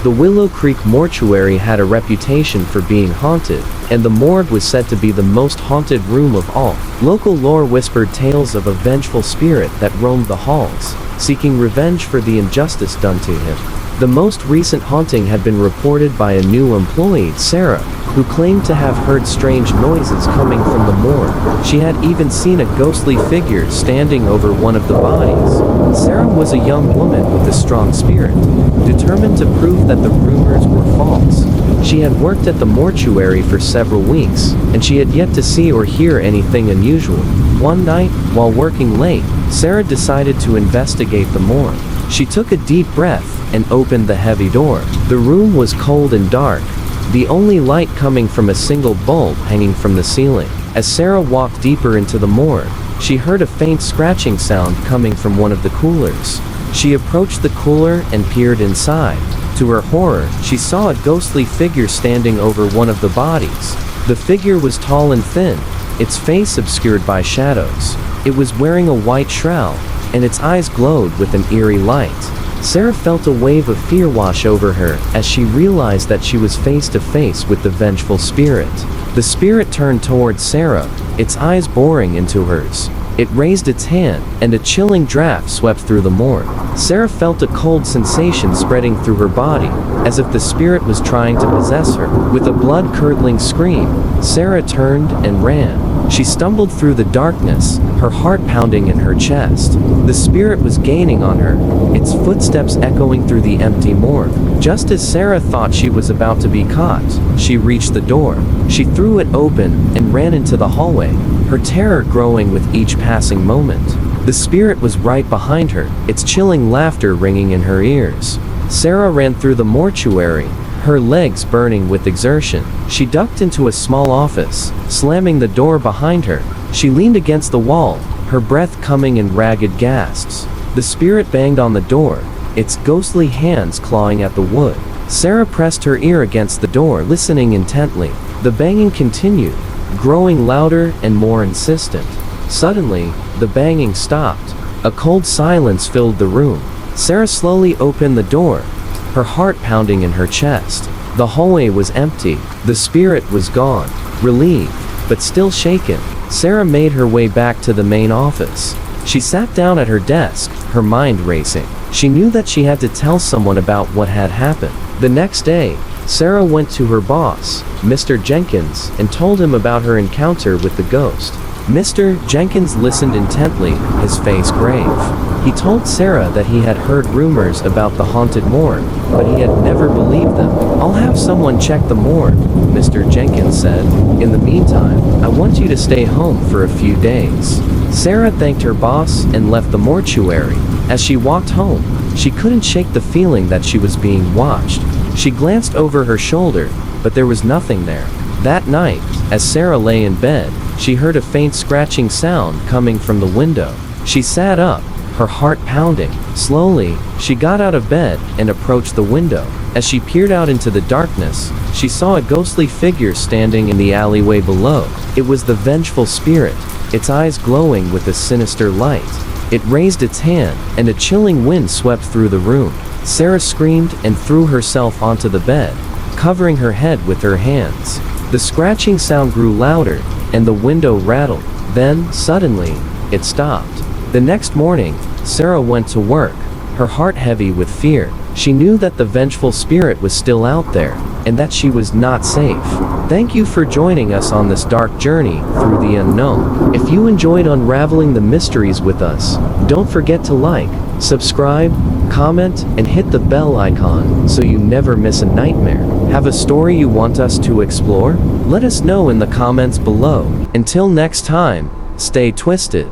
The Willow Creek Mortuary had a reputation for being haunted, and the morgue was said to be the most haunted room of all. Local lore whispered tales of a vengeful spirit that roamed the halls, seeking revenge for the injustice done to him. The most recent haunting had been reported by a new employee, Sarah, who claimed to have heard strange noises coming from the morgue. She had even seen a ghostly figure standing over one of the bodies. Sarah was a young woman with a strong spirit, determined to prove that the rumors were false. She had worked at the mortuary for several weeks, and she had yet to see or hear anything unusual. One night, while working late, Sarah decided to investigate the morgue. She took a deep breath and opened the heavy door. The room was cold and dark, the only light coming from a single bulb hanging from the ceiling. As Sarah walked deeper into the morgue, she heard a faint scratching sound coming from one of the coolers. She approached the cooler and peered inside. To her horror, she saw a ghostly figure standing over one of the bodies. The figure was tall and thin, its face obscured by shadows. It was wearing a white shroud, and its eyes glowed with an eerie light. Sarah felt a wave of fear wash over her as she realized that she was face to face with the vengeful spirit. The spirit turned towards Sarah, its eyes boring into hers. It raised its hand, and a chilling draft swept through the morgue. Sarah felt a cold sensation spreading through her body, as if the spirit was trying to possess her. With a blood-curdling scream, Sarah turned and ran. She stumbled through the darkness, her heart pounding in her chest. The spirit was gaining on her, its footsteps echoing through the empty morgue. Just as Sarah thought she was about to be caught, she reached the door. She threw it open and ran into the hallway, her terror growing with each passing moment. The spirit was right behind her, its chilling laughter ringing in her ears. Sarah ran through the mortuary, her legs burning with exertion. She ducked into a small office, slamming the door behind her. She leaned against the wall, her breath coming in ragged gasps. The spirit banged on the door, its ghostly hands clawing at the wood. Sarah pressed her ear against the door, listening intently. The banging continued, growing louder and more insistent. Suddenly, the banging stopped. A cold silence filled the room. Sarah slowly opened the door, her heart pounding in her chest. The hallway was empty. The spirit was gone. Relieved, but still shaken, Sarah made her way back to the main office. She sat down at her desk, her mind racing. She knew that she had to tell someone about what had happened. The next day, Sarah went to her boss, Mr. Jenkins, and told him about her encounter with the ghost. Mr. Jenkins listened intently, his face grave. He told Sarah that he had heard rumors about the haunted morgue, but he had never believed them. "I'll have someone check the morgue," Mr. Jenkins said. "In the meantime, I want you to stay home for a few days." Sarah thanked her boss and left the mortuary. As she walked home, she couldn't shake the feeling that she was being watched. She glanced over her shoulder, but there was nothing there. That night, as Sarah lay in bed, she heard a faint scratching sound coming from the window. She sat up, her heart pounding. Slowly, she got out of bed and approached the window. As she peered out into the darkness, she saw a ghostly figure standing in the alleyway below. It was the vengeful spirit, its eyes glowing with a sinister light. It raised its hand, and a chilling wind swept through the room. Sarah screamed and threw herself onto the bed, covering her head with her hands. The scratching sound grew louder, and the window rattled. Then, suddenly, it stopped. The next morning, Sarah went to work, her heart heavy with fear. She knew that the vengeful spirit was still out there, and that she was not safe. Thank you for joining us on this dark journey through the unknown. If you enjoyed unraveling the mysteries with us, don't forget to like, subscribe, comment, and hit the bell icon so you never miss a nightmare. Have a story you want us to explore? Let us know in the comments below. Until next time, stay twisted.